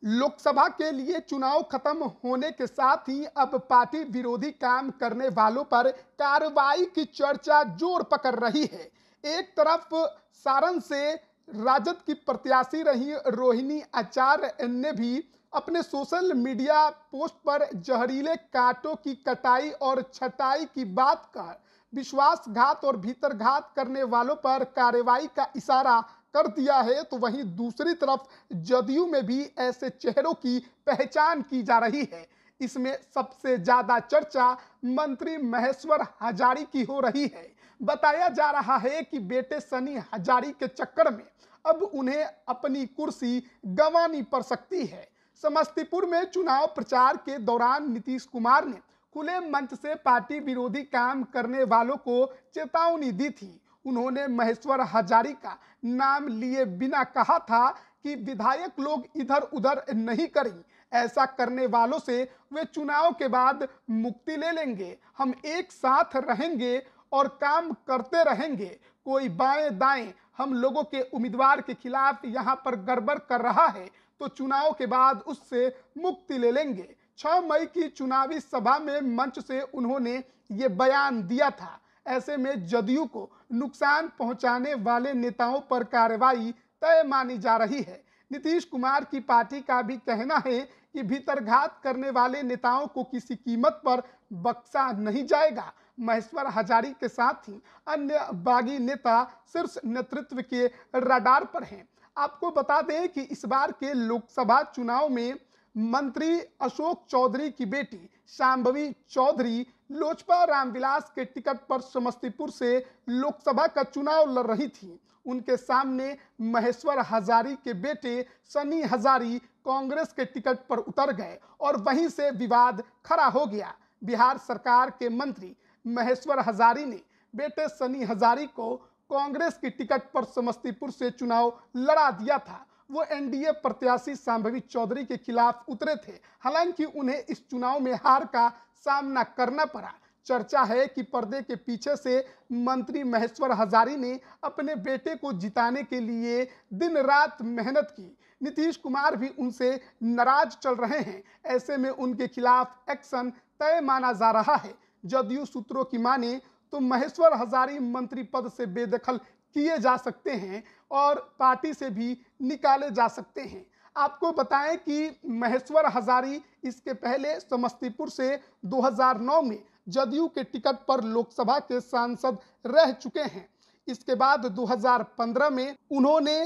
लोकसभा के लिए चुनाव खत्म होने के साथ ही अब पार्टी विरोधी काम करने वालों पर कार्रवाई की चर्चा जोर पकड़ रही है। एक तरफ सारण से राजद की प्रत्याशी रही रोहिणी आचार्य ने भी अपने सोशल मीडिया पोस्ट पर जहरीले कांटों की कटाई और छटाई की बात कर विश्वासघात और भीतरघात करने वालों पर कार्रवाई का इशारा कर दिया है, तो वहीं दूसरी तरफ जदयू में भी ऐसे चेहरों की पहचान की जा रही है। इसमें सबसे ज्यादा चर्चा मंत्री महेश्वर हजारी की हो रही है। बताया जा रहा है कि बेटे सनी हजारी के चक्कर में अब उन्हें अपनी कुर्सी गंवानी पड़ सकती है। समस्तीपुर में चुनाव प्रचार के दौरान नीतीश कुमार ने खुले मंच से पार्टी विरोधी काम करने वालों को चेतावनी दी थी। उन्होंने महेश्वर हजारी का नाम लिए बिना कहा था कि विधायक लोग इधर उधर नहीं करें, ऐसा करने वालों से वे चुनाव के बाद मुक्ति ले लेंगे। हम एक साथ रहेंगे और काम करते रहेंगे। कोई बाएं दाएं हम लोगों के उम्मीदवार के खिलाफ यहाँ पर गड़बड़ कर रहा है तो चुनाव के बाद उससे मुक्ति ले लेंगे। 6 मई की चुनावी सभा में मंच से उन्होंने ये बयान दिया था। ऐसे में जदयू को नुकसान पहुंचाने वाले नेताओं पर कार्रवाई तय मानी जा रही है। नीतीश कुमार की पार्टी का भी कहना है कि भीतरघात करने वाले नेताओं को किसी कीमत पर बख्शा नहीं जाएगा। महेश्वर हजारी के साथ ही अन्य बागी नेता शीर्ष नेतृत्व के रडार पर हैं। आपको बता दें कि इस बार के लोकसभा चुनाव में मंत्री अशोक चौधरी की बेटी शांभवी चौधरी लोजपा रामविलास के टिकट पर समस्तीपुर से लोकसभा का चुनाव लड़ रही थी। उनके सामने महेश्वर हजारी के बेटे सनी हजारी कांग्रेस के टिकट पर उतर गए और वहीं से विवाद खड़ा हो गया। बिहार सरकार के मंत्री महेश्वर हजारी ने बेटे सनी हजारी को कांग्रेस की टिकट पर समस्तीपुर से चुनाव लड़ा दिया था। वो एनडीए प्रत्याशी शांभवी चौधरी के खिलाफ उतरे थे। हालांकि उन्हें इस चुनाव में हार का सामना करना पड़ा। चर्चा है कि पर्दे के पीछे से मंत्री महेश्वर हजारी ने अपने बेटे को जिताने के लिए दिन रात मेहनत की। नीतीश कुमार भी उनसे नाराज चल रहे हैं। ऐसे में उनके खिलाफ एक्शन तय माना जा रहा है। जदयू सूत्रों की माने तो महेश्वर हजारी मंत्री पद से बेदखल किए जा सकते हैं और पार्टी से भी निकाले जा सकते हैं। आपको बताएं कि महेश्वर हजारी इसके पहले समस्तीपुर से 2009 में जदयू के टिकट पर लोकसभा के सांसद रह चुके हैं। इसके बाद 2015 में उन्होंने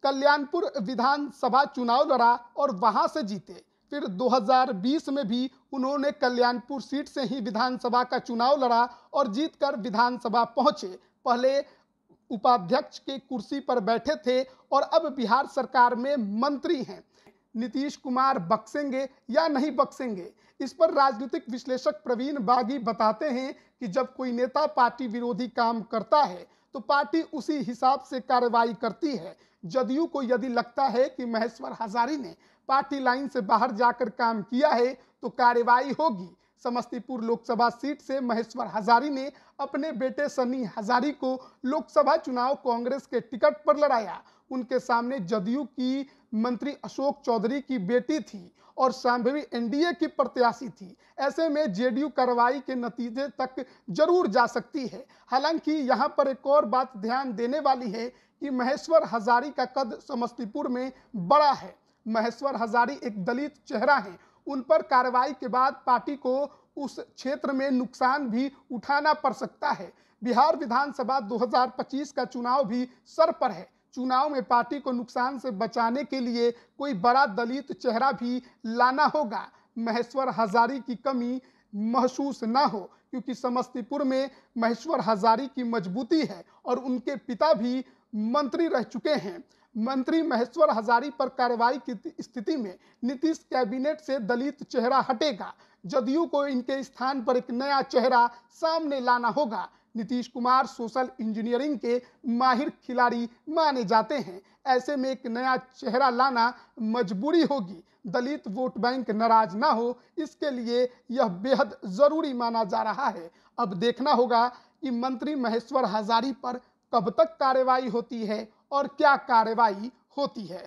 कल्याणपुर विधानसभा चुनाव लड़ा और वहां से जीते। फिर 2020 में भी उन्होंने कल्याणपुर सीट से ही विधानसभा का चुनाव लड़ा और जीतकर विधानसभा पहुंचे। पहले उपाध्यक्ष के कुर्सी पर बैठे थे और अब बिहार सरकार में मंत्री हैं। नीतीश कुमार बख्शेंगे या नहीं बख्शेंगे, इस पर राजनीतिक विश्लेषक प्रवीण बागी बताते हैं कि जब कोई नेता पार्टी विरोधी काम करता है तो पार्टी उसी हिसाब से कार्रवाई करती है। जदयू को यदि लगता है कि महेश्वर हजारी ने पार्टी लाइन से बाहर जाकर काम किया है तो कार्रवाई होगी। समस्तीपुर लोकसभा सीट से महेश्वर हजारी ने अपने बेटे सनी हजारी को लोकसभा चुनाव कांग्रेस के टिकट पर लड़ाया। उनके सामने जदयू की मंत्री अशोक चौधरी की बेटी थी और शांभवी एनडीए की प्रत्याशी थी। ऐसे में जेडीयू कार्रवाई के नतीजे तक जरूर जा सकती है। हालांकि यहां पर एक और बात ध्यान देने वाली है कि महेश्वर हजारी का कद समस्तीपुर में बड़ा है। महेश्वर हजारी एक दलित चेहरा है। उन पर कार्रवाई के बाद पार्टी को उस क्षेत्र में नुकसान भी उठाना पड़ सकता है। बिहार विधानसभा 2025 का चुनाव भी सर पर है। चुनाव में पार्टी को नुकसान से बचाने के लिए कोई बड़ा दलित चेहरा भी लाना होगा। महेश्वर हजारी की कमी महसूस ना हो, क्योंकि समस्तीपुर में महेश्वर हजारी की मजबूती है और उनके पिता भी मंत्री रह चुके हैं। मंत्री महेश्वर हजारी पर कार्रवाई की स्थिति में नीतीश कैबिनेट से दलित चेहरा हटेगा। जदयू को इनके स्थान पर एक नया चेहरा सामने लाना होगा। नीतीश कुमार सोशल इंजीनियरिंग के माहिर खिलाड़ी माने जाते हैं। ऐसे में एक नया चेहरा लाना मजबूरी होगी। दलित वोट बैंक नाराज ना हो, इसके लिए यह बेहद जरूरी माना जा रहा है। अब देखना होगा कि मंत्री महेश्वर हजारी पर कब तक कार्रवाई होती है और क्या कार्रवाई होती है।